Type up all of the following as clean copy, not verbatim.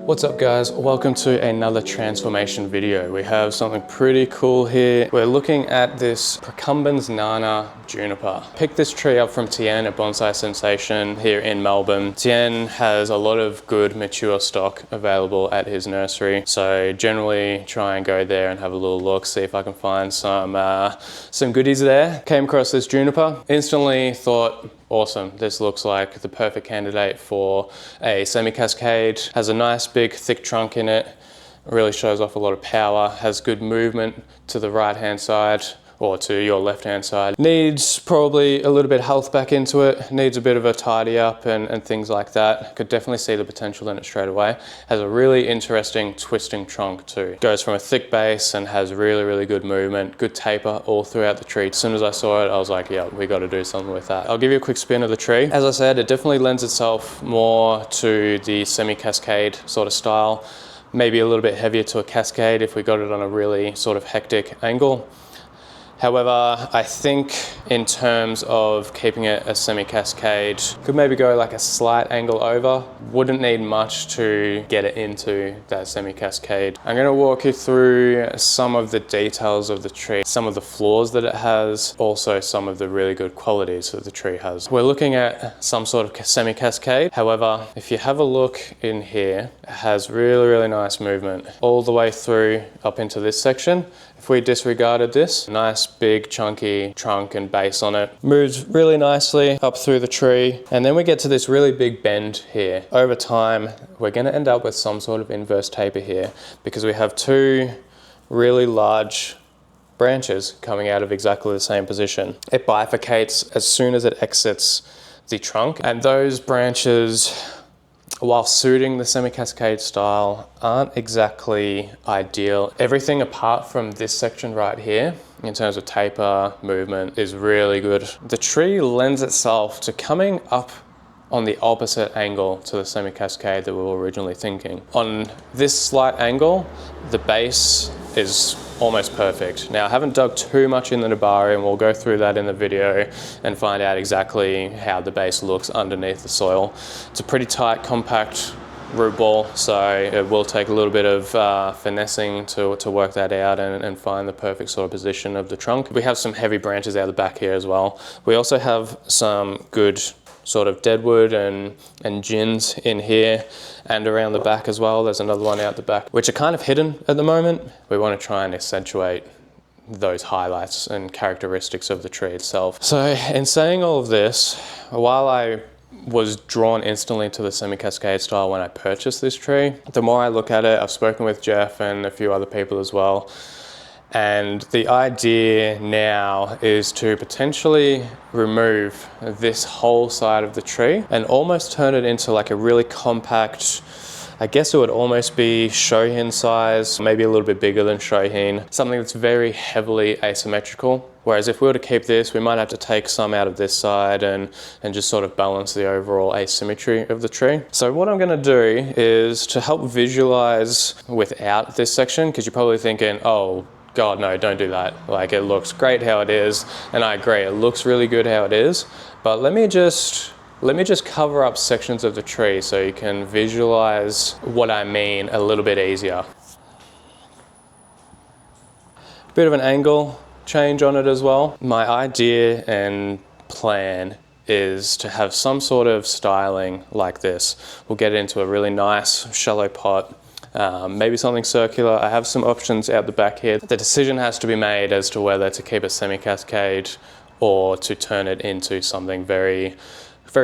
What's up guys, welcome to another transformation video. We have something pretty cool here. We're looking at this Procumbens nana juniper. Picked this tree up from Tien at Bonsai Sensation here in Melbourne. Tien has a lot of good mature stock available at his nursery. So generally try and go there and have a little look, see if I can find some goodies there. Came across this juniper, instantly thought, awesome, this looks like the perfect candidate for a semi-cascade. Has a nice big thick trunk in it, really shows off a lot of power, has good movement to the right hand side or to your left hand side. Needs probably a little bit of health back into it, needs a bit of a tidy up and things like that. Could definitely see the potential in it straight away. Has a really interesting twisting trunk too. Goes from a thick base and has really good movement, good taper all throughout the tree. As soon as I saw it, I was like, yeah, we got to do something with that. I'll give you a quick spin of the tree. As I said, it definitely lends itself more to the semi-cascade sort of style. Maybe a little bit heavier to a cascade if we got it on a really sort of hectic angle. However, I think in terms of keeping it a semi-cascade, could maybe go like a slight angle over. Wouldn't need much to get it into that semi-cascade. I'm going to walk you through some of the details of the tree, some of the flaws that it has, also some of the really good qualities that the tree has. We're looking at some sort of semi-cascade. However, if you have a look in here, it has really nice movement all the way through up into this section. If we disregarded this, nice big chunky trunk and base on it, moves really nicely up through the tree. And then we get to this really big bend here. Over time, we're gonna end up with some sort of inverse taper here because we have two really large branches coming out of exactly the same position. It bifurcates as soon as it exits the trunk, and those branches, while suiting the semi-cascade style, aren't exactly ideal. Everything apart from this section right here, in terms of taper, movement, is really good. The tree lends itself to coming up on the opposite angle to the semi-cascade that we were originally thinking. On this slight angle, the base is almost perfect. Now, I haven't dug too much in the Nabari, and we'll go through that in the video and find out exactly how the base looks underneath the soil. It's a pretty tight, compact root ball, so it will take a little bit of finessing to work that out and find the perfect sort of position of the trunk. We have some heavy branches out the back here as well. We also have some good sort of deadwood and gins in here and around the back as well. There's another one out the back, which are kind of hidden at the moment. We want to try and accentuate those highlights and characteristics of the tree itself. So in saying all of this, while I was drawn instantly to the semi-cascade style when I purchased this tree, the more I look at it, I've spoken with Jeff and a few other people as well, and the idea now is to potentially remove this whole side of the tree and almost turn it into like a really compact, I guess it would almost be Shohin size, maybe a little bit bigger than Shohin, something that's very heavily asymmetrical. Whereas if we were to keep this, we might have to take some out of this side and just sort of balance the overall asymmetry of the tree. So what I'm gonna do is to help visualize without this section, because you're probably thinking, oh, God, no, don't do that. Like, it looks great how it is, and I agree, it looks really good how it is, but let me just cover up sections of the tree so you can visualize what I mean a little bit easier. Bit of an angle change on it as well. My idea and plan is to have some sort of styling like this. We'll get it into a really nice shallow pot. Maybe something circular. I have some options out the back here. The decision has to be made as to whether to keep a semi-cascade or to turn it into something very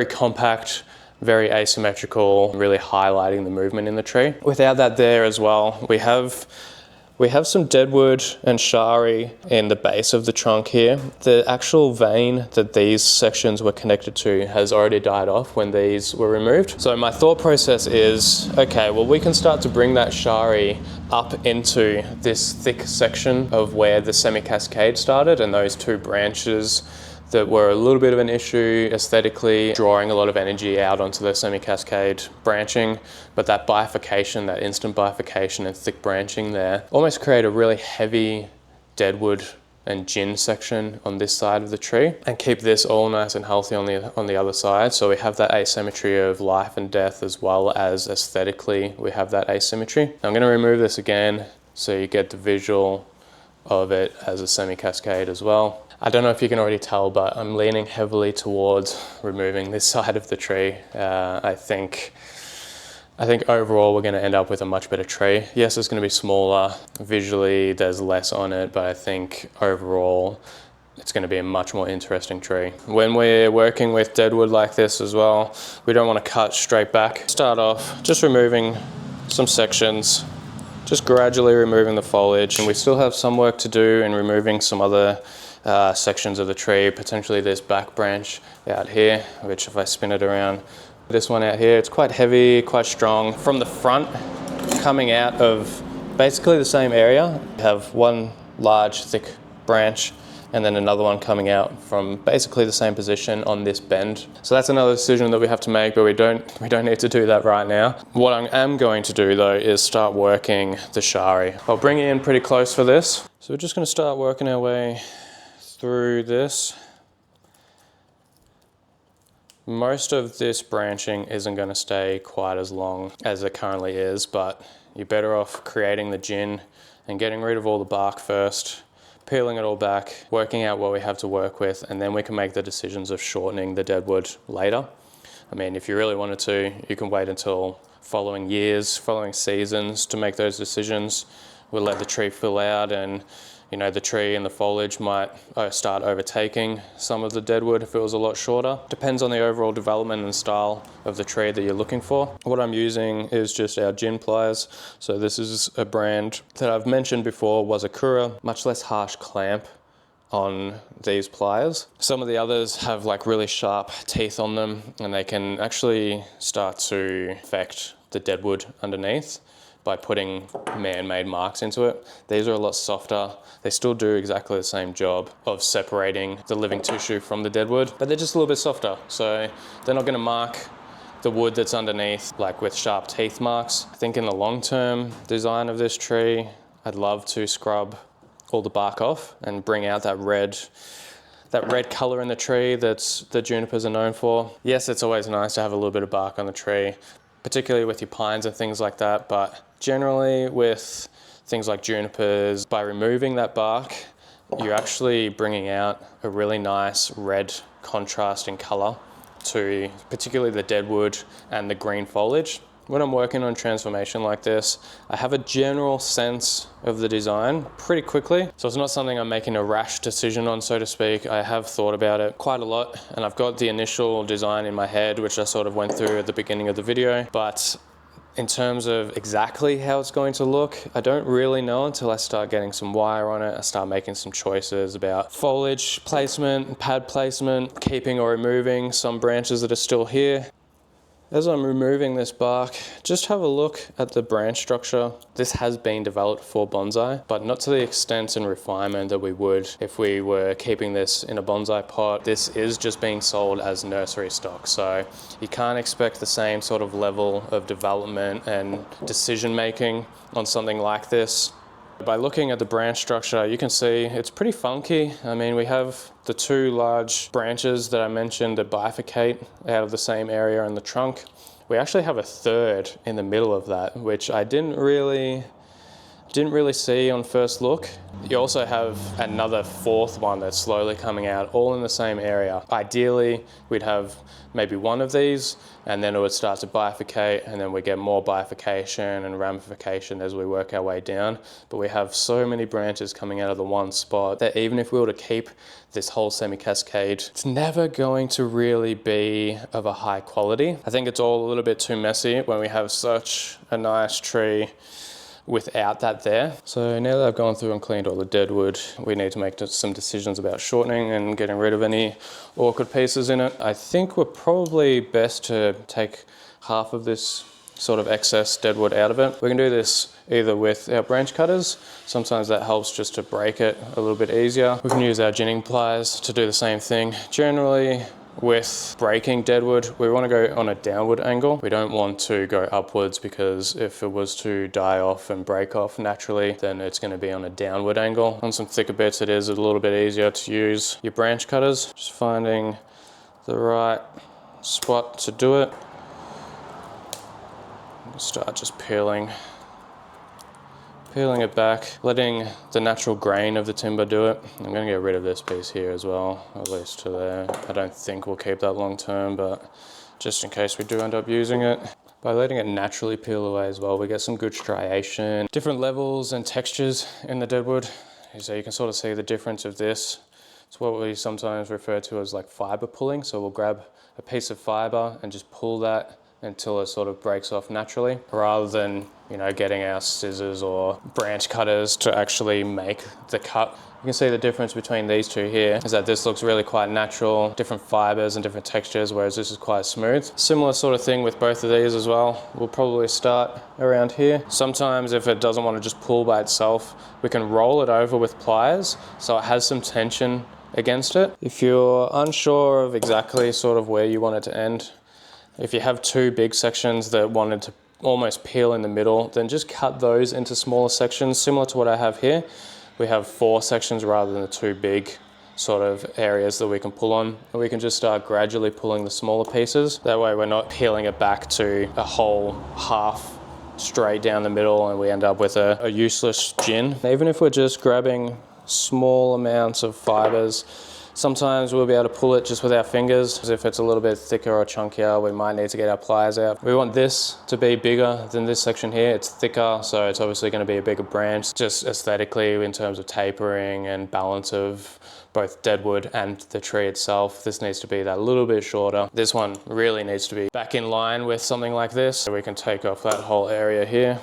compact, very asymmetrical, really highlighting the movement in the tree. Without that there as well, we have some deadwood and shari in the base of the trunk here. The actual vein that these sections were connected to has already died off when these were removed. So my thought process is, okay, well, we can start to bring that shari up into this thick section of where the semi-cascade started, and those two branches that were a little bit of an issue aesthetically, drawing a lot of energy out onto the semi-cascade branching, but that bifurcation, that instant bifurcation and thick branching there, almost create a really heavy deadwood and gin section on this side of the tree and keep this all nice and healthy on the other side. So we have that asymmetry of life and death, as well as aesthetically we have that asymmetry. I'm going to remove this again so you get the visual of it as a semi-cascade as well. I don't know if you can already tell, but I'm leaning heavily towards removing this side of the tree. I think overall we're going to end up with a much better tree. Yes, it's going to be smaller. Visually, there's less on it, but I think overall it's going to be a much more interesting tree. When we're working with deadwood like this as well, we don't want to cut straight back. Start off just removing some sections, just gradually removing the foliage. And we still have some work to do in removing some other sections of the tree, potentially this back branch out here, which if I spin it around, this one out here, it's quite heavy, quite strong. From the front, coming out of basically the same area, you have one large thick branch and then another one coming out from basically the same position on this bend. So that's another decision that we have to make, but we don't need to do that right now. What I am going to do though is start working the shari. I'll bring it in pretty close for this. So we're just going to start working our way through this. Most of this branching isn't going to stay quite as long as it currently is, but you're better off creating the gin and getting rid of all the bark first, peeling it all back, working out what we have to work with, and then we can make the decisions of shortening the deadwood later. I mean, if you really wanted to, you can wait until following years, following seasons to make those decisions. We'll let the tree fill out, and you know, the tree and the foliage might start overtaking some of the deadwood if it was a lot shorter. Depends on the overall development and style of the tree that you're looking for. What I'm using is just our gin pliers. So this is a brand that I've mentioned before, was Akura, much less harsh clamp on these pliers. Some of the others have like really sharp teeth on them, and they can actually start to affect the deadwood underneath by putting man-made marks into it. These are a lot softer. They still do exactly the same job of separating the living tissue from the deadwood, but they're just a little bit softer. So they're not gonna mark the wood that's underneath like with sharp teeth marks. I think in the long-term design of this tree, I'd love to scrub all the bark off and bring out that red color in the tree that junipers are known for. Yes, it's always nice to have a little bit of bark on the tree, particularly with your pines and things like that, but generally with things like junipers, by removing that bark, you're actually bringing out a really nice red contrast in color to particularly the deadwood and the green foliage. When I'm working on transformation like this, I have a general sense of the design pretty quickly. So it's not something I'm making a rash decision on, so to speak. I have thought about it quite a lot, and I've got the initial design in my head, which I sort of went through at the beginning of the video. But in terms of exactly how it's going to look, I don't really know until I start getting some wire on it. I start making some choices about foliage placement, pad placement, keeping or removing some branches that are still here. As I'm removing this bark, just have a look at the branch structure. This has been developed for bonsai, but not to the extent and refinement that we would if we were keeping this in a bonsai pot. This is just being sold as nursery stock, so you can't expect the same sort of level of development and decision making on something like this. By looking at the branch structure, you can see it's pretty funky. I mean, we have the two large branches that I mentioned that bifurcate out of the same area in the trunk. We actually have a third in the middle of that, which I didn't really see on first look. You also have another fourth one that's slowly coming out, all in the same area. Ideally, we'd have maybe one of these, and then it would start to bifurcate, and then we get more bifurcation and ramification as we work our way down. But we have so many branches coming out of the one spot that even if we were to keep this whole semi-cascade, it's never going to really be of a high quality. I think it's all a little bit too messy when we have such a nice tree without that there. So now that I've gone through and cleaned all the deadwood, we need to make some decisions about shortening and getting rid of any awkward pieces in it. I think we're probably best to take half of this sort of excess deadwood out of it. We can do this either with our branch cutters. Sometimes that helps just to break it a little bit easier. We can use our ginning pliers to do the same thing. Generally, with breaking deadwood, we want to go on a downward angle. We don't want to go upwards, because if it was to die off and break off naturally, then it's going to be on a downward angle. On some thicker bits, it is a little bit easier to use your branch cutters. Just finding the right spot to do it. Start just peeling it back, letting the natural grain of the timber do it. I'm going to get rid of this piece here as well, at least to there. I don't think we'll keep that long term, but just in case we do end up using it. By letting it naturally peel away as well, we get some good striation, different levels and textures in the deadwood. So you can sort of see the difference of this. It's what we sometimes refer to as like fiber pulling. So we'll grab a piece of fiber and just pull that until it sort of breaks off naturally, rather than, you know, getting our scissors or branch cutters to actually make the cut. You can see the difference between these two here is that this looks really quite natural, different fibers and different textures, whereas this is quite smooth. Similar sort of thing with both of these as well. We'll probably start around here. Sometimes if it doesn't want to just pull by itself, we can roll it over with pliers so it has some tension against it. If you're unsure of exactly sort of where you want it to end, if you have two big sections that wanted to almost peel in the middle, then just cut those into smaller sections, similar to what I have here. We have 4 sections rather than the 2 big sort of areas that we can pull on. And we can just start gradually pulling the smaller pieces. That way we're not peeling it back to a whole half straight down the middle and we end up with a useless gin. Even if we're just grabbing small amounts of fibers, sometimes we'll be able to pull it just with our fingers. If it's a little bit thicker or chunkier, we might need to get our pliers out. We want this to be bigger than this section here. It's thicker, so it's obviously going to be a bigger branch. Just aesthetically, in terms of tapering and balance of both deadwood and the tree itself, this needs to be that little bit shorter. This one really needs to be back in line with something like this. So we can take off that whole area here.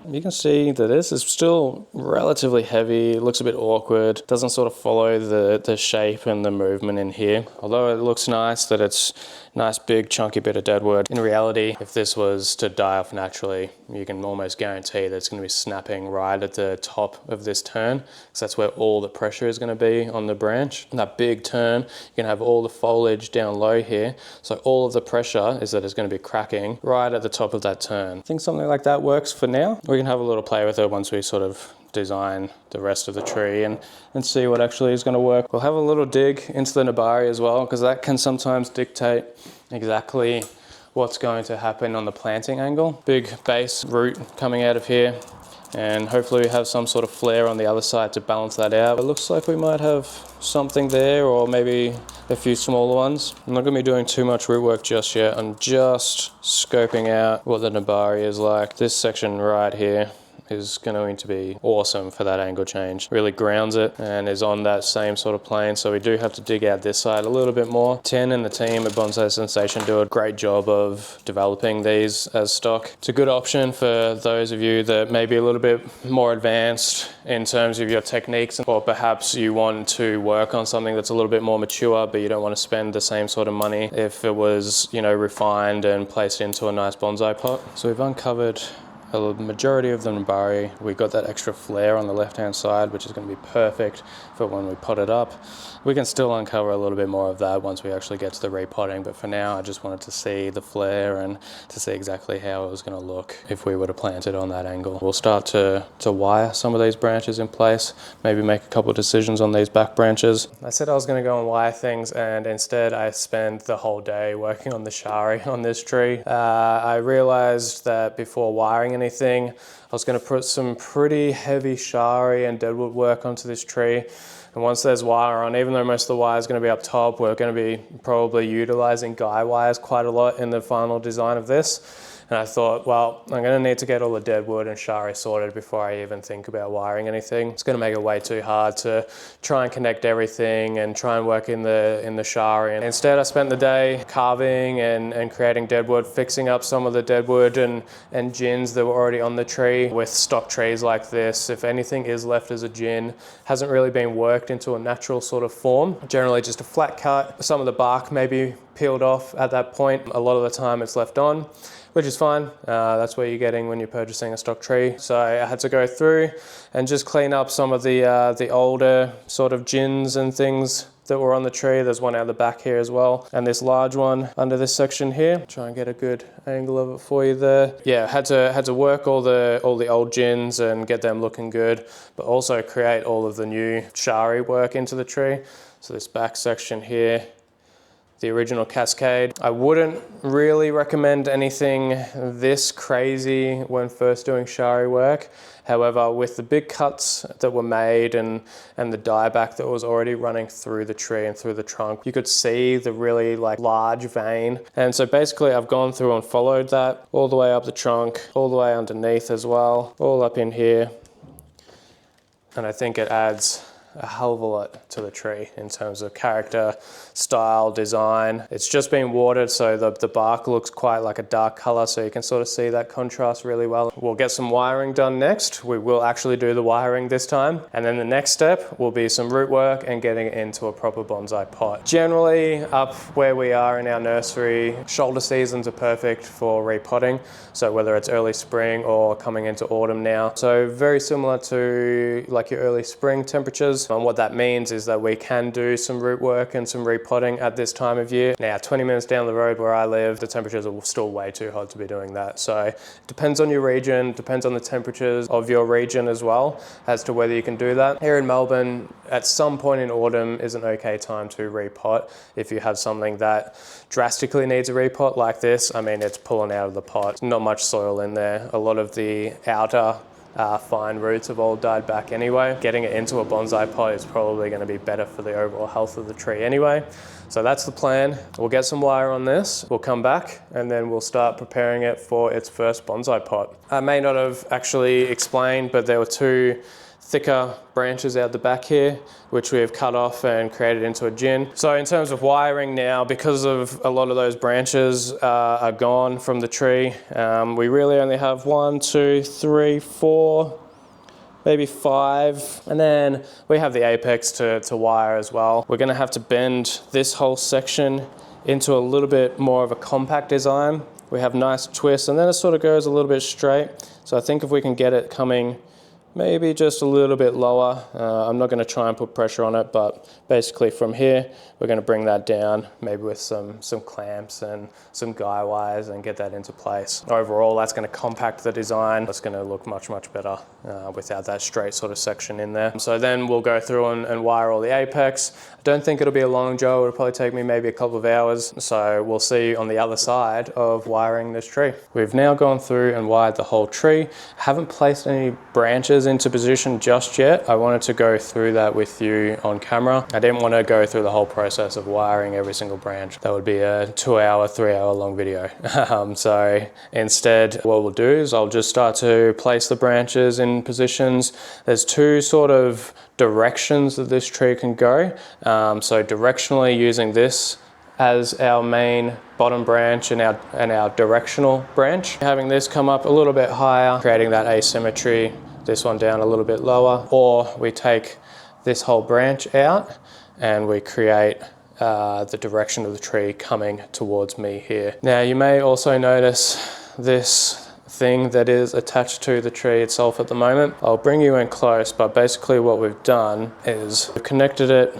You can see that this is still relatively heavy. It looks a bit awkward. Doesn't sort of follow the shape and the movement in here. Although it looks nice that it's nice big chunky bit of deadwood. In reality, if this was to die off naturally, you can almost guarantee that it's going to be snapping right at the top of this turn, because that's where all the pressure is going to be on the branch. And that big turn, you can have all the foliage down low here. So all of the pressure is that it's going to be cracking right at the top of that turn. I think something like that works for now. We can have a little play with it once we sort of design the rest of the tree and see what actually is going to work. We'll have a little dig into the nabari as well, because that can sometimes dictate exactly what's going to happen on the planting angle. Big base root coming out of here, and hopefully we have some sort of flare on the other side to balance that out. It looks like we might have something there, or maybe a few smaller ones. I'm not going to be doing too much root work just yet. I'm just scoping out what the nabari is like. This section right here is going to be awesome for that angle change. Really grounds it and is on that same sort of plane. So we do have to dig out this side a little bit more. Tin and the team at Bonsai Sensation do a great job of developing these as stock. It's a good option for those of you that may be a little bit more advanced in terms of your techniques, or perhaps you want to work on something that's a little bit more mature, but you don't want to spend the same sort of money if it was, you know, refined and placed into a nice bonsai pot. So we've uncovered a majority of the nabari. We got that extra flare on the left hand side, which is going to be perfect for when we pot it up. We can still uncover a little bit more of that once we actually get to the repotting, but for now I just wanted to see the flare and to see exactly how it was going to look if we were to plant it on that angle. We'll start to wire some of these branches in place, maybe make a couple of decisions on these back branches. I said I was going to go and wire things, and instead I spent the whole day working on the shari on this tree. I realized that before wiring anything, I was going to put some pretty heavy shari and deadwood work onto this tree. And once there's wire on, even though most of the wire is going to be up top, we're going to be probably utilizing guy wires quite a lot in the final design of this. And I thought, well, I'm going to need to get all the deadwood and shari sorted before I even think about wiring anything. It's going to make it way too hard to try and connect everything and try and work in the shari. And instead, I spent the day carving and creating deadwood, fixing up some of the deadwood and gins that were already on the tree. With stock trees like this, if anything is left as a gin, hasn't really been worked into a natural sort of form. Generally just a flat cut. Some of the bark may be peeled off at that point. A lot of the time it's left on. which is fine. That's what you're getting when you're purchasing a stock tree. So I had to go through and just clean up some of the older sort of gins and things that were on the tree. There's one out the back here as well, and this large one under this section here. Try and get a good angle of it for you there. Yeah, had to work all the old gins and get them looking good, but also create all of the new shari work into the tree. So this back section here, the original cascade. I wouldn't really recommend anything this crazy when first doing shari work. However, with the big cuts that were made and the dieback that was already running through the tree and through the trunk, you could see the really like large vein. And so basically I've gone through and followed that all the way up the trunk, all the way underneath as well, all up in here. And I think it adds a hell of a lot to the tree in terms of character, style, design. It's just been watered, so the bark looks quite like a dark color, so you can sort of see that contrast really well. We'll get some wiring done next. We will actually do the wiring this time. And then the next step will be some root work and getting it into a proper bonsai pot. Generally, up where we are in our nursery, shoulder seasons are perfect for repotting. So whether it's early spring or coming into autumn now. So very similar to like your early spring temperatures. And what that means is that we can do some root work and some repotting at this time of year. Now, 20 minutes down the road where I live, the temperatures are still way too hot to be doing that. So it depends on your region, depends on the temperatures of your region as well, as to whether you can do that. Here in Melbourne, at some point in autumn is an okay time to repot. If you have something that drastically needs a repot like this, I mean, it's pulling out of the pot. Not much soil in there. A lot of the outer fine roots have all died back anyway. Getting it into a bonsai pot is probably going to be better for the overall health of the tree anyway. So that's the plan. We'll get some wire on this, we'll come back, and then we'll start preparing it for its first bonsai pot. I may not have actually explained, but there were two thicker branches out the back here, which we have cut off and created into a gin. So in terms of wiring now, because of a lot of those branches are gone from the tree, we really only have 1, 2, 3, 4, maybe 5. And then we have the apex to wire as well. We're gonna have to bend this whole section into a little bit more of a compact design. We have nice twists, and then it sort of goes a little bit straight. So I think if we can get it coming maybe just a little bit lower. I'm not going to try and put pressure on it, but basically from here, we're going to bring that down, maybe with some clamps and some guy wires, and get that into place. Overall, that's going to compact the design. It's going to look much, much better without that straight sort of section in there. So then we'll go through and wire all the apex. I don't think it'll be a long job. It'll probably take me maybe a couple of hours. So we'll see on the other side of wiring this tree. We've now gone through and wired the whole tree. I haven't placed any branches into position just yet. I wanted to go through that with you on camera. I didn't want to go through the whole process of wiring every single branch. That would be a 2-hour, 3-hour long video. So instead, what we'll do is I'll just start to place the branches in positions. There's two sort of directions that this tree can go. So directionally, using this as our main bottom branch and our directional branch. Having this come up a little bit higher, creating that asymmetry, this one down a little bit lower, or we take this whole branch out and we create the direction of the tree coming towards me here. Now you may also notice this thing that is attached to the tree itself at the moment. I'll bring you in close, but basically what we've done is we've connected it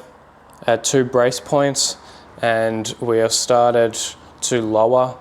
at 2 brace points, and we have started to lower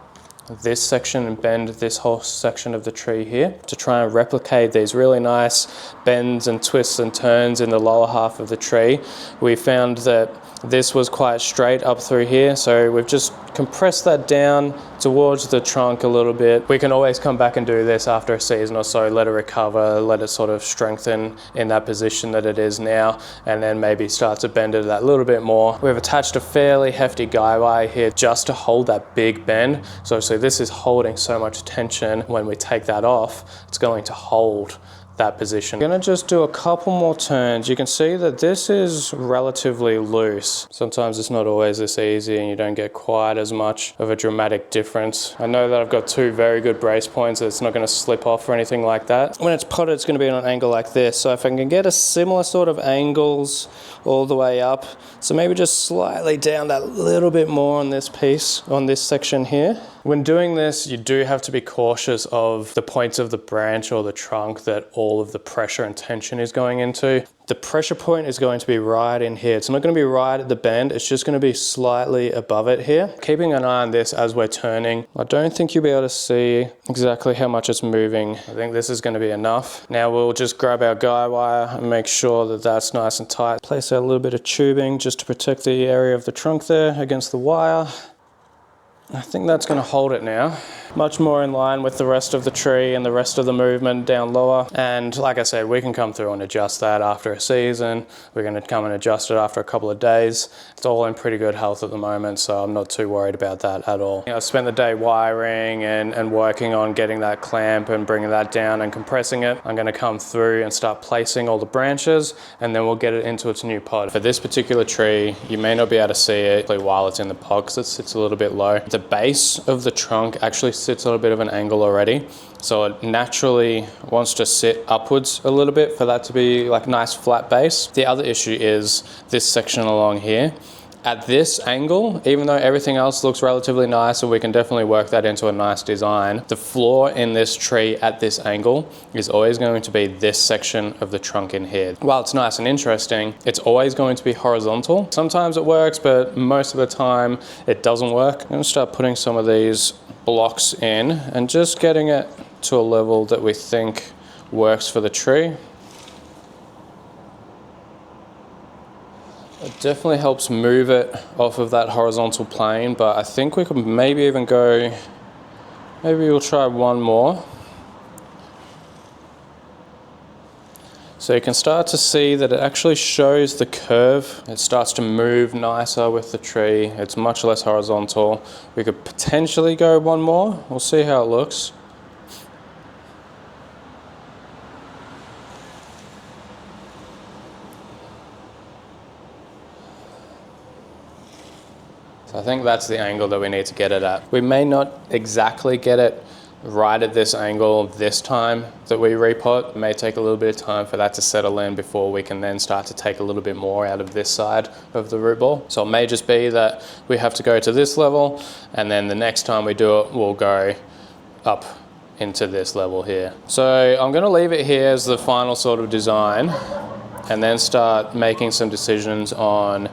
this section and bend this whole section of the tree here to try and replicate these really nice bends and twists and turns in the lower half of the tree. We found that this was quite straight up through here, so we've just compressed that down towards the trunk a little bit. We can always come back and do this after a season or so, let it recover, let it sort of strengthen in that position that it is now, and then maybe start to bend it that little bit more. We've attached a fairly hefty guy wire here just to hold that big bend. So this is holding so much tension. When we take that off, it's going to hold that position. I'm gonna just do a couple more turns. You can see that this is relatively loose. Sometimes it's not always this easy and you don't get quite as much of a dramatic difference. I know that I've got two very good brace points, so it's not gonna slip off or anything like that. When it's potted, it's gonna be on an angle like this. So if I can get a similar sort of angles all the way up, so maybe just slightly down that little bit more on this piece, on this section here. When doing this, you do have to be cautious of the points of the branch or the trunk that all of the pressure and tension is going into. The pressure point is going to be right in here. It's not going to be right at the bend, it's just going to be slightly above it here. Keeping an eye on this as we're turning. I don't think you'll be able to see exactly how much it's moving. I think this is going to be enough. Now we'll just grab our guy wire and make sure that that's nice and tight. Place a little bit of tubing just to protect the area of the trunk there against the wire. I think that's going to hold it now. Much more in line with the rest of the tree and the rest of the movement down lower. And like I said, we can come through and adjust that after a season. We're going to come and adjust it after a couple of days. It's all in pretty good health at the moment, so I'm not too worried about that at all. I spent the day wiring and working on getting that clamp and bringing that down and compressing it. I'm going to come through and start placing all the branches, and then we'll get it into its new pod. For this particular tree, you may not be able to see it while it's in the pod because it sits a little bit low. The base of the trunk actually sits at a bit of an angle already, so it naturally wants to sit upwards a little bit for that to be like a nice flat base. The other issue is this section along here. At this angle, even though everything else looks relatively nice and we can definitely work that into a nice design, the floor in this tree at this angle is always going to be this section of the trunk in here. While it's nice and interesting, it's always going to be horizontal. Sometimes it works, but most of the time it doesn't work. I'm going to start putting some of these blocks in and just getting it to a level that we think works for the tree. It definitely helps move it off of that horizontal plane, but I think we could maybe even go, maybe we'll try one more. So you can start to see that it actually shows the curve. It starts to move nicer with the tree. It's much less horizontal. We could potentially go one more. We'll see how it looks. So I think that's the angle that we need to get it at. We may not exactly get it right at this angle this time that we repot. It may take a little bit of time for that to settle in before we can then start to take a little bit more out of this side of the root ball. So it may just be that we have to go to this level, and then the next time we do it, we'll go up into this level here. So I'm going to leave it here as the final sort of design, and then start making some decisions on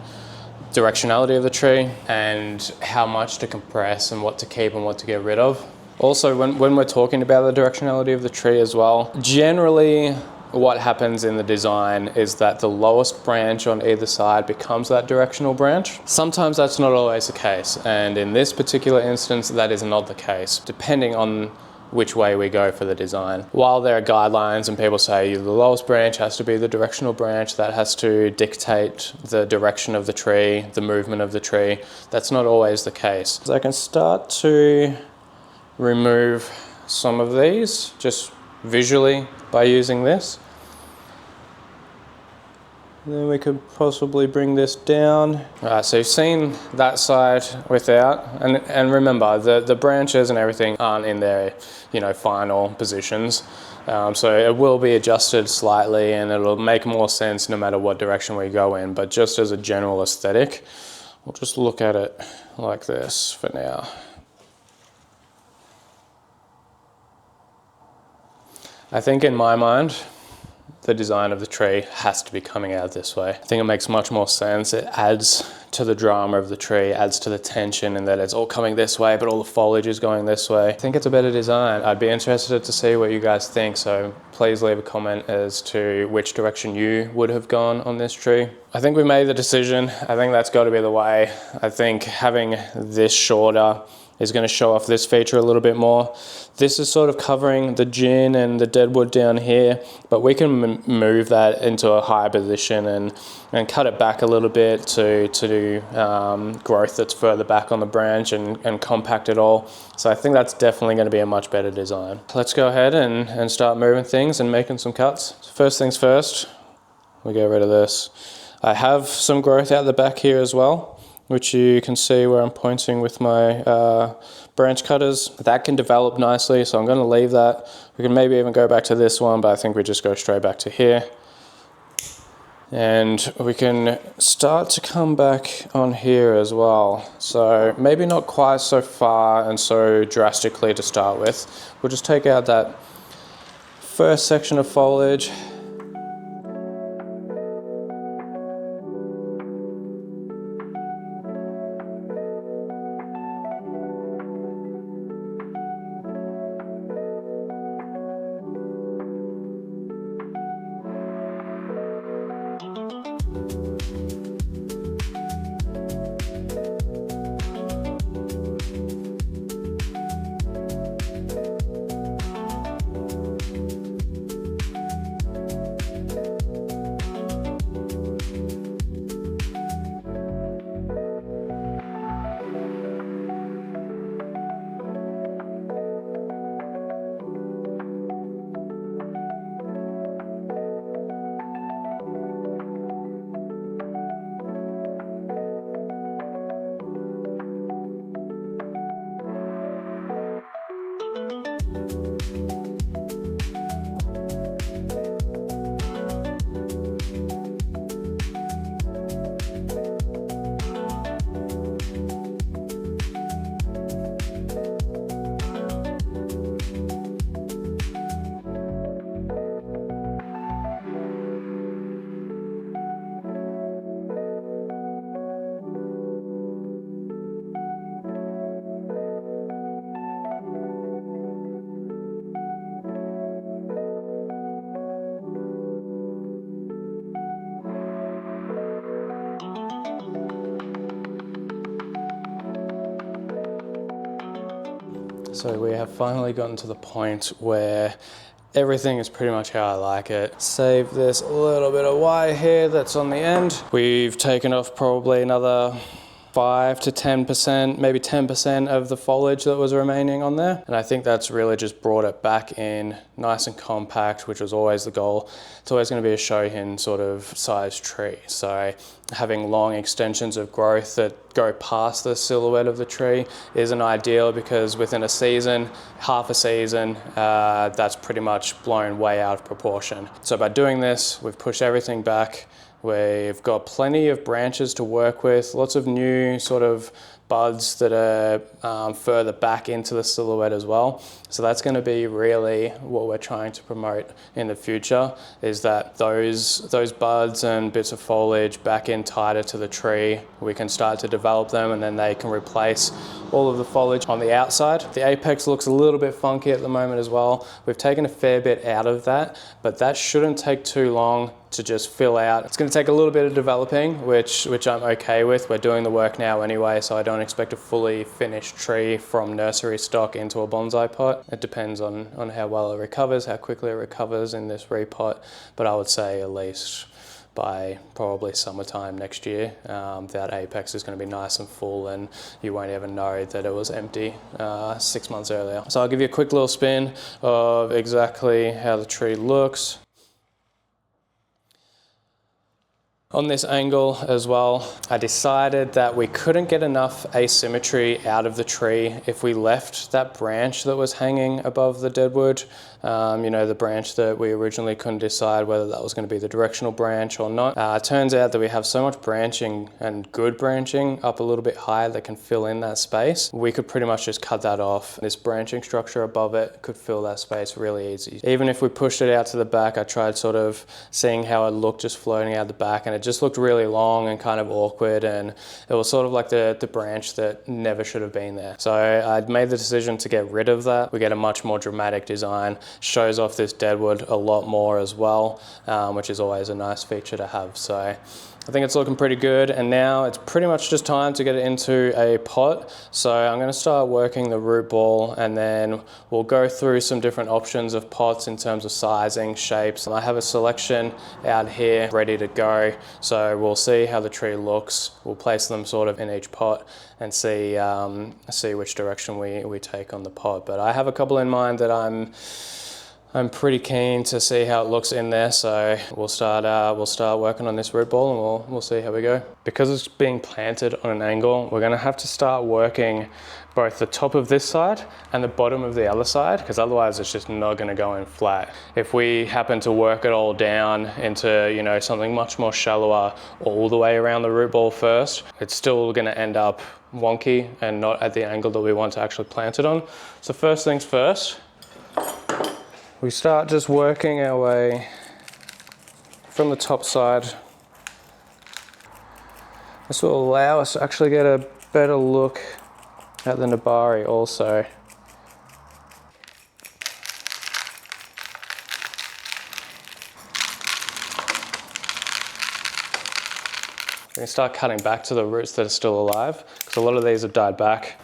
directionality of the tree and how much to compress and what to keep and what to get rid of. Also, when we're talking about the directionality of the tree as well, generally what happens in the design is that the lowest branch on either side becomes that directional branch. Sometimes that's not always the case, and in this particular instance that is not the case, depending on which way we go for the design. While there are guidelines and people say the lowest branch has to be the directional branch, that has to dictate the direction of the tree, the movement of the tree, that's not always the case. So I can start to remove some of these just visually by using this. And then we could possibly bring this down. All right, so you've seen that side without, and remember the branches and everything aren't in their final positions. So it will be adjusted slightly and it'll make more sense no matter what direction we go in, but just as a general aesthetic, we'll just look at it like this for now. I think in my mind, the design of the tree has to be coming out this way. I think it makes much more sense. It adds to the drama of the tree, adds to the tension in that it's all coming this way, but all the foliage is going this way. I think it's a better design. I'd be interested to see what you guys think, so please leave a comment as to which direction you would have gone on this tree. I think we made the decision. I think that's got to be the way. I think having this shorter is going to show off this feature a little bit more. This is sort of covering the gin and the deadwood down here, but we can move that into a higher position and cut it back a little bit to do growth that's further back on the branch and compact it all. So I think that's definitely going to be a much better design. Let's go ahead and start moving things and making some cuts. So first things first, we get rid of this. I have some growth out the back here as well, which you can see where I'm pointing with my branch cutters. That can develop nicely, so I'm going to leave that. We can maybe even go back to this one, but I think we just go straight back to here. And we can start to come back on here as well. So maybe not quite so far and so drastically to start with. We'll just take out that first section of foliage. So we have finally gotten to the point where everything is pretty much how I like it. Save this little bit of wire here that's on the end. We've taken off probably another 5 to 10%, maybe 10% of the foliage that was remaining on there. And I think that's really just brought it back in nice and compact, which was always the goal. It's always going to be a Shohin sort of size tree. So having long extensions of growth that go past the silhouette of the tree isn't ideal, because within a season, half a season, that's pretty much blown way out of proportion. So by doing this, we've pushed everything back. We've got plenty of branches to work with, lots of new sort of buds that are further back into the silhouette as well. So that's going to be really what we're trying to promote in the future, is that those buds and bits of foliage back in tighter to the tree. We can start to develop them, and then they can replace all of the foliage on the outside. The apex looks a little bit funky at the moment as well. We've taken a fair bit out of that, but that shouldn't take too long to just fill out. It's going to take a little bit of developing, which I'm okay with. We're doing the work now anyway, so I don't expect a fully finished tree from nursery stock into a bonsai pot. It depends on how well it recovers, how quickly it recovers in this repot, but I would say at least by probably summertime next year, that apex is going to be nice and full, and you won't even know that it was empty 6 months earlier. So I'll give you a quick little spin of exactly how the tree looks. On this angle as well, I decided that we couldn't get enough asymmetry out of the tree if we left that branch that was hanging above the deadwood. You know, the branch that we originally couldn't decide whether that was going to be the directional branch or not. It turns out that we have so much branching, and good branching, up a little bit higher that can fill in that space. We could pretty much just cut that off. This branching structure above it could fill that space really easy. Even if we pushed it out to the back, I tried sort of seeing how it looked just floating out the back, and it just looked really long and kind of awkward, and it was sort of like the branch that never should have been there. So I'd made the decision to get rid of that. We get a much more dramatic design, shows off this deadwood a lot more as well, which is always a nice feature to have. So I think it's looking pretty good, and now it's pretty much just time to get it into a pot. So I'm going to start working the root ball, and then we'll go through some different options of pots in terms of sizing, shapes. And I have a selection out here ready to go. So we'll see how the tree looks. We'll place them sort of in each pot and see which direction we take on the pot. But I have a couple in mind that I'm pretty keen to see how it looks in there, so we'll start working on this root ball, and we'll see how we go. Because it's being planted on an angle, we're going to have to start working both the top of this side and the bottom of the other side, because otherwise it's just not going to go in flat. If we happen to work it all down into, you know, something much more shallower all the way around the root ball first, it's still going to end up wonky and not at the angle that we want to actually plant it on. So first things first, we start just working our way from the top side. This will allow us to actually get a better look at the nabari also. We can start cutting back to the roots that are still alive, because a lot of these have died back.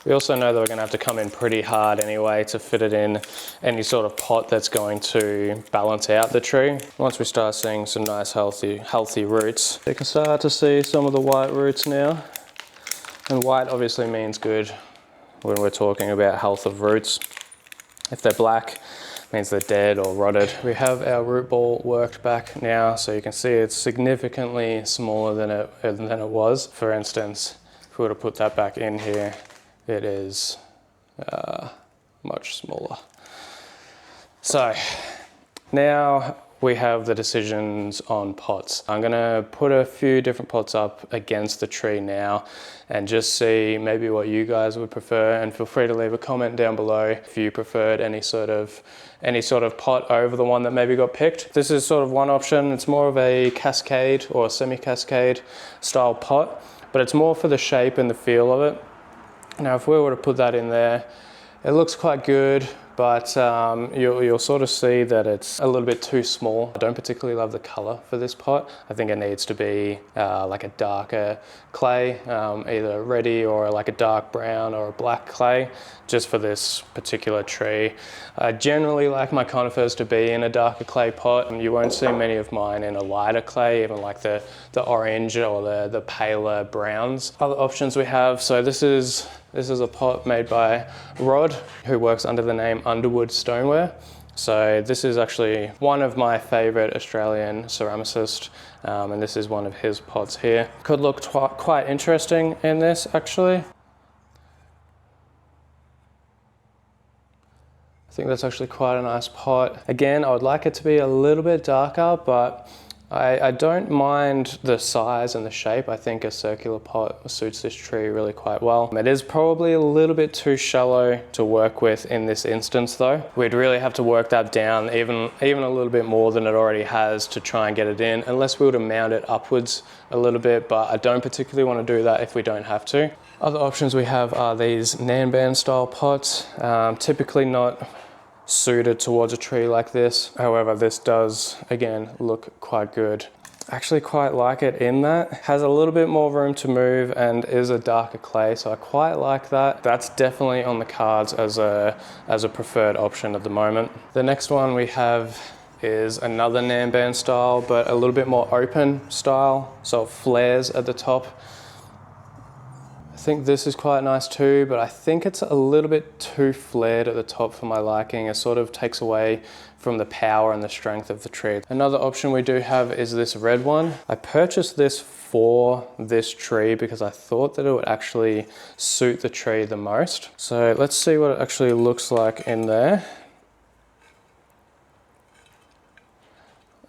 We also know that we're going to have to come in pretty hard anyway to fit it in any sort of pot that's going to balance out the tree. Once we start seeing some nice healthy roots, you can start to see some of the white roots now. And white obviously means good when we're talking about health of roots. If they're black, it means they're dead or rotted. We have our root ball worked back now, so you can see it's significantly smaller than it was. For instance, if we were to put that back in here, it is much smaller. So now we have the decisions on pots. I'm gonna put a few different pots up against the tree now and just see maybe what you guys would prefer, and feel free to leave a comment down below if you preferred any sort of pot over the one that maybe got picked. This is sort of one option. It's more of a cascade or semi-cascade style pot, but it's more for the shape and the feel of it. Now, if we were to put that in there, it looks quite good, but you'll sort of see that it's a little bit too small. I don't particularly love the color for this pot. I think it needs to be like a darker clay, either reddy or like a dark brown or a black clay, just for this particular tree. I generally like my conifers to be in a darker clay pot. You won't see many of mine in a lighter clay, even like the orange or the paler browns. Other options we have, so this is a pot made by Rod, who works under the name Underwood Stoneware. So this is actually one of my favorite Australian ceramicists, and this is one of his pots here. Could look quite interesting in this actually. I think that's actually quite a nice pot. Again, I would like it to be a little bit darker, but I don't mind the size and the shape. I think a circular pot suits this tree really quite well. It is probably a little bit too shallow to work with in this instance though. We'd really have to work that down even a little bit more than it already has to try and get it in, unless we were to mount it upwards a little bit, but I don't particularly want to do that if we don't have to. Other options we have are these Nanban style pots, typically not suited towards a tree like this. However, this does, again, look quite good. I actually quite like it in that. It has a little bit more room to move and is a darker clay, so I quite like that. That's definitely on the cards as a preferred option at the moment. The next one we have is another Nanban style, but a little bit more open style, so it flares at the top. I think this is quite nice too, but I think it's a little bit too flared at the top for my liking. It sort of takes away from the power and the strength of the tree. Another option we do have is this red one. I purchased this for this tree because I thought that it would actually suit the tree the most. So let's see what it actually looks like in there.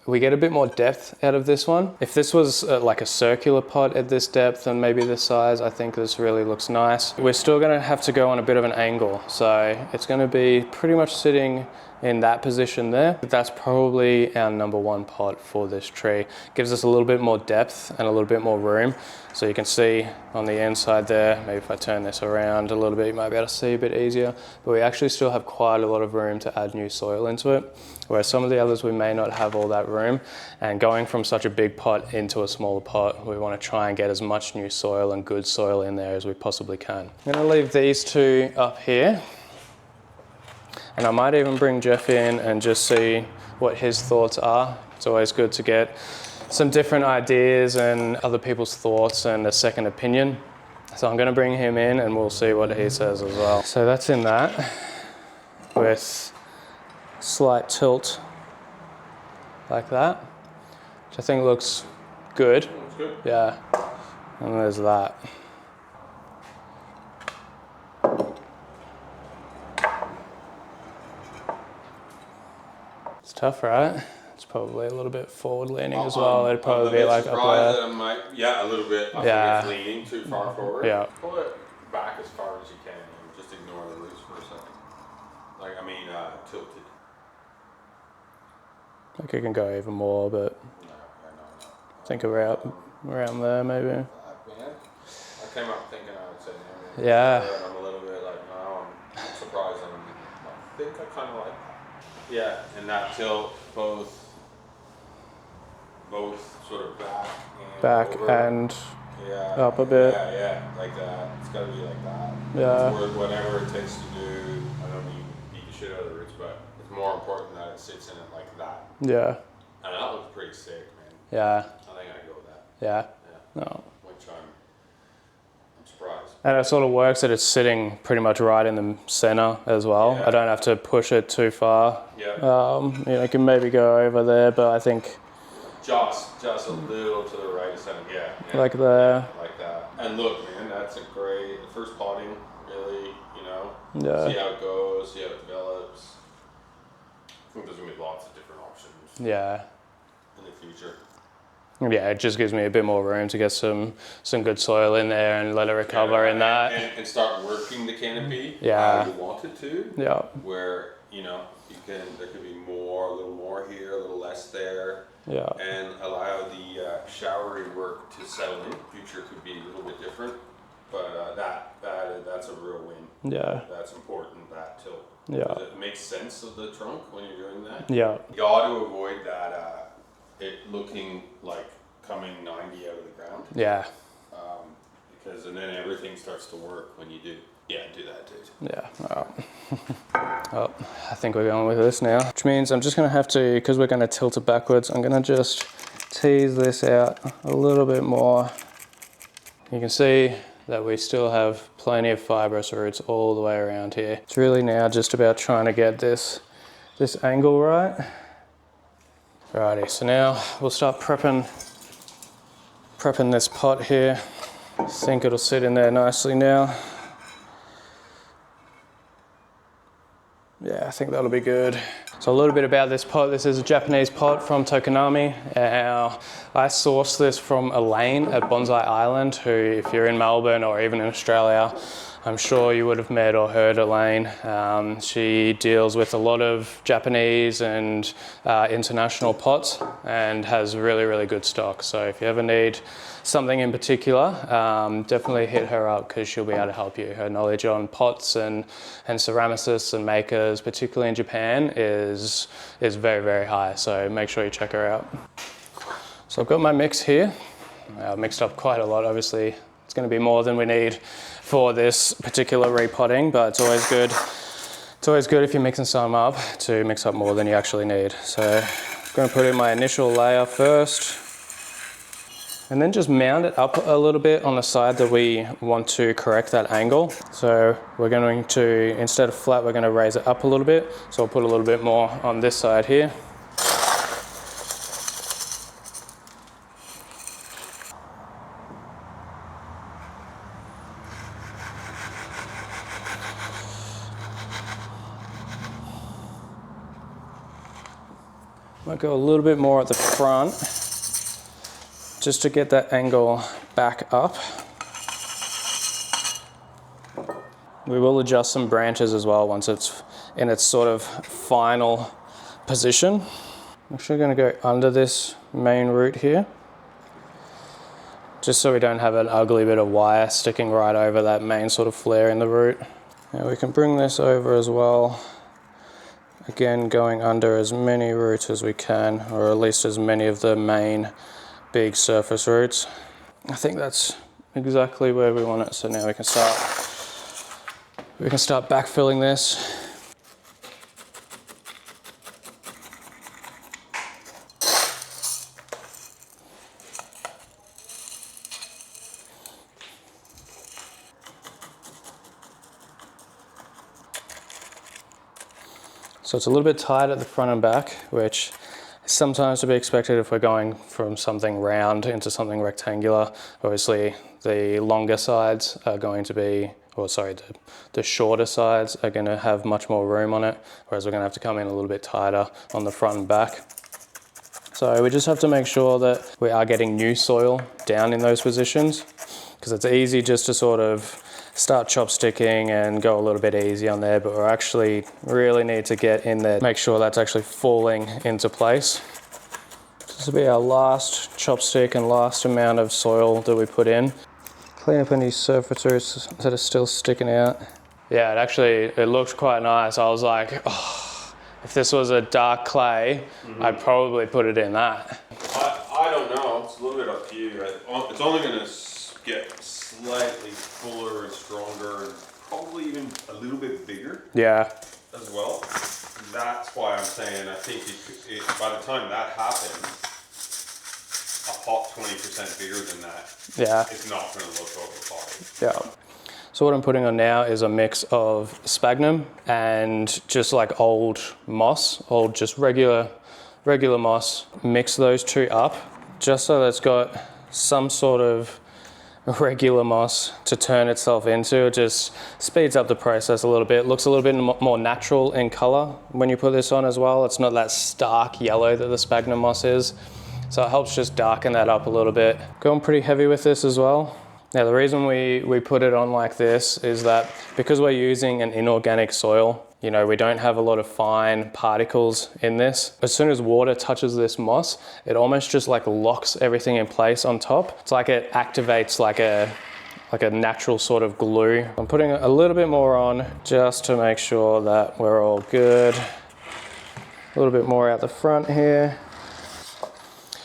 We get a bit more depth out of this one. If this was like a circular pot at this depth and maybe this size, I think this really looks nice. We're still gonna have to go on a bit of an angle. So it's gonna be pretty much sitting in that position there. That's probably our #1 pot for this tree. Gives us a little bit more depth and a little bit more room. So you can see on the inside there, maybe if I turn this around a little bit, you might be able to see a bit easier, but we actually still have quite a lot of room to add new soil into it, whereas some of the others we may not have all that room. And going from such a big pot into a smaller pot, we want to try and get as much new soil and good soil in there as we possibly can. I'm going to leave these two up here, and I might even bring Jeff in and just see what his thoughts are. It's always good to get some different ideas and other people's thoughts and a second opinion. So I'm going to bring him in and we'll see what he says as well. So that's in that with slight tilt like that, which I think looks good. Looks good. Yeah. And there's that. It's tough, right? It's probably a little bit forward leaning as well. It'd probably be like up there. That I might, yeah, a little bit. I think it's leaning too far forward. Yeah. Pull it back as far as you can and just ignore the roots for a second. Like, I mean, tilted. Like it can go even more, but No. I think around there maybe. Man, I came up thinking I would say no. Yeah. And I'm a little bit like, no, I'm surprised. I think I kind of like that. Yeah, and that tilt both sort of back and over. And yeah, up a bit. Yeah, like that. It's got to be like that. Yeah. It's whatever it takes to do. I don't mean beat the shit out of the roots, but it's more important that it sits in it like that. Yeah. And that looks pretty sick, man. Yeah. I think I'd go with that. Yeah. Yeah. No. Which I'm surprised. And it sort of works that it's sitting pretty much right in the center as well. Yeah. I don't have to push it too far. Yeah. You know, I can maybe go over there, but I think Just a little to the right center, yeah. like there. Like that. And look, man, that's a great first potting, really, you know. Yeah. See how it goes, see how it develops. I think there's gonna be lots of different options Yeah. in the future. Yeah, it just gives me a bit more room to get some good soil in there and let it recover in that. And start working the canopy Yeah. how you want it to. Yeah. Where, you know, there could be more, a little more here, a little less there. Yeah. And allow the showery work to settle in. Future could be a little bit different, but that's a real win. Yeah. That's important, that tilt. Yeah. It makes sense of the trunk when you're doing that. Yeah. You got to avoid that it looking like coming 90 out of the ground. Yeah. Because and then everything starts to work when you do. Yeah, do that, dude. Yeah. Oh, I think we're going with this now, which means I'm just going to have to, because we're going to tilt it backwards, I'm going to just tease this out a little bit more. You can see that we still have plenty of fibrous roots all the way around here. It's really now just about trying to get this angle right. Alrighty, so now we'll start prepping this pot here. I think it'll sit in there nicely now. Yeah, I think that'll be good. So a little bit about this pot. This is a Japanese pot from Tokonami. I sourced this from Elaine at Bonsai Island, who, if you're in Melbourne or even in Australia, I'm sure you would have met or heard Elaine. She deals with a lot of Japanese and international pots and has really, really good stock. So if you ever need something in particular, definitely hit her up because she'll be able to help you. Her knowledge on pots and ceramicists and makers, particularly in Japan, is very, very high. So make sure you check her out. So I've got my mix here. I've mixed up quite a lot, obviously. It's going to be more than we need for this particular repotting, but it's always good. It's always good if you're mixing some up to mix up more than you actually need. So I'm going to put in my initial layer first, and then just mount it up a little bit on the side that we want to correct that angle. So we're going to, instead of flat, we're going to raise it up a little bit. So I'll put a little bit more on this side here. Might go a little bit more at the front, just to get that angle back up. We will adjust some branches as well once it's in its sort of final position. I'm actually going to go under this main root here, just so we don't have an ugly bit of wire sticking right over that main sort of flare in the root. Now we can bring this over as well. Again, going under as many roots as we can, or at least as many of the main big surface roots. I think that's exactly where we want it. So now we can start backfilling this. So it's a little bit tight at the front and back, which is sometimes to be expected if we're going from something round into something rectangular. Obviously, the longer sides are going to be, or sorry, the shorter sides are going to have much more room on it, whereas we're going to have to come in a little bit tighter on the front and back. So we just have to make sure that we are getting new soil down in those positions, because it's easy just to sort of start chopsticking and go a little bit easy on there, but we actually really need to get in there, make sure that's actually falling into place. This will be our last chopstick and last amount of soil that we put in. Clean up any surfaces that are still sticking out. Yeah, it looked quite nice. I was like, oh, if this was a dark clay, I'd probably put it in that. I don't know, it's a little bit up to you. It's only going to get slightly fuller and stronger and probably even a little bit bigger. Yeah. As well. That's why I'm saying I think by the time that happens, a pot 20% bigger than that is not going to look overpowered. Yeah. So what I'm putting on now is a mix of sphagnum and just like old moss, just regular moss. Mix those two up just so that it's got some sort of regular moss to turn itself into. It just speeds up the process a little bit. It looks a little bit more natural in color when you put this on as well. It's not that stark yellow that the sphagnum moss is. So it helps just darken that up a little bit. Going pretty heavy with this as well. Now the reason we put it on like this is that because we're using an inorganic soil, you know, we don't have a lot of fine particles in this. As soon as water touches this moss, it almost just like locks everything in place on top. It's like it activates like a natural sort of glue. I'm putting a little bit more on just to make sure that we're all good. A little bit more out the front here.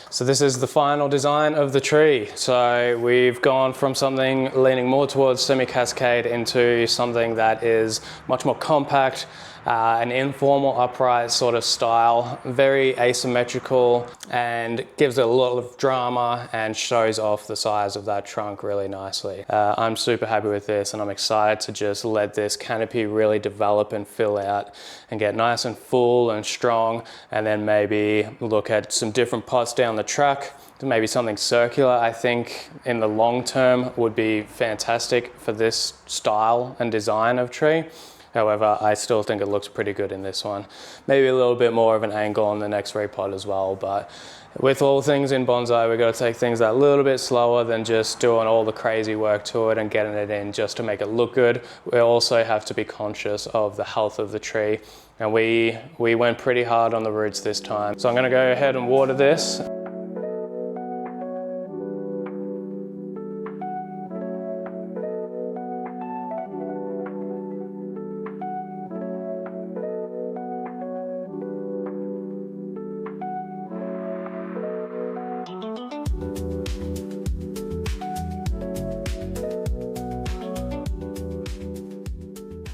So this is the final design of the tree. So we've gone from something leaning more towards semi-cascade into something that is much more compact, an informal upright sort of style, very asymmetrical, and gives it a lot of drama and shows off the size of that trunk really nicely. I'm super happy with this, and I'm excited to just let this canopy really develop and fill out and get nice and full and strong, and then maybe look at some different pots down the track. Maybe something circular, I think in the long term would be fantastic for this style and design of tree. However, I still think it looks pretty good in this one. Maybe a little bit more of an angle on the next repot as well, but with all things in bonsai, we've got to take things a little bit slower than just doing all the crazy work to it and getting it in just to make it look good. We also have to be conscious of the health of the tree, and we went pretty hard on the roots this time. So I'm gonna go ahead and water this.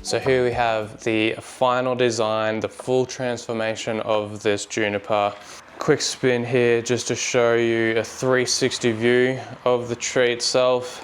So here we have the final design, the full transformation of this juniper. Quick spin here just to show you a 360 view of the tree itself.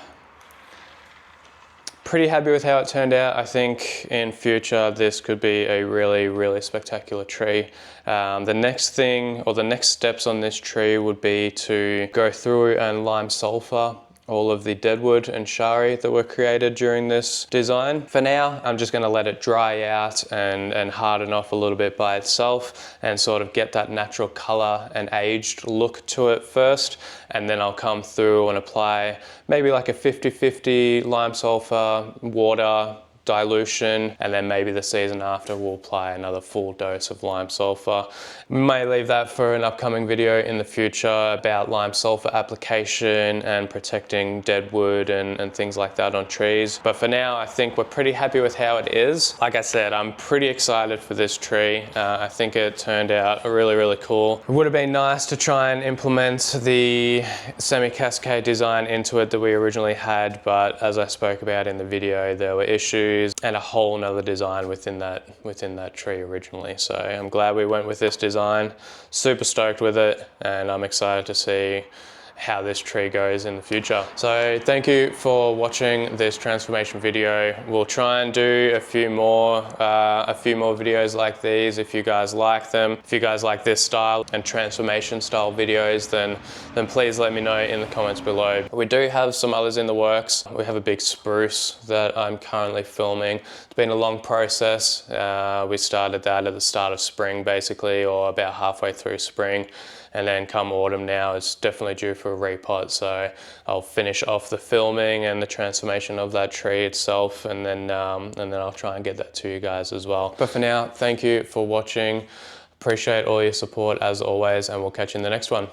Pretty happy with how it turned out. I think in future this could be a really, really spectacular tree. The next thing, or the next steps on this tree would be to go through and lime sulfur all of the deadwood and shari that were created during this design. For now, I'm just gonna let it dry out and harden off a little bit by itself and sort of get that natural color and aged look to it first. And then I'll come through and apply maybe like a 50-50 lime sulfur, water, dilution, and then maybe the season after we'll apply another full dose of lime sulfur. We may leave that for an upcoming video in the future about lime sulfur application and protecting deadwood and things like that on trees. But for now, I think we're pretty happy with how it is. Like I said, I'm pretty excited for this tree. I think it turned out really, really cool. It would have been nice to try and implement the semi-cascade design into it that we originally had, but as I spoke about in the video, there were issues and a whole nother design within that tree originally. So I'm glad we went with this design. Super stoked with it, and I'm excited to see how this tree goes in the future. So thank you for watching this transformation video. We'll try and do a few more videos like these if you guys like them. If you guys like this style and transformation style videos, then please let me know in the comments below. We do have some others in the works. We have a big spruce that I'm currently filming. It's been a long process. We started that at the start of spring basically, or about halfway through spring. And then come autumn now, it's definitely due for a repot. So I'll finish off the filming and the transformation of that tree itself, and then I'll try and get that to you guys as well. But for now, thank you for watching. Appreciate all your support as always, and we'll catch you in the next one.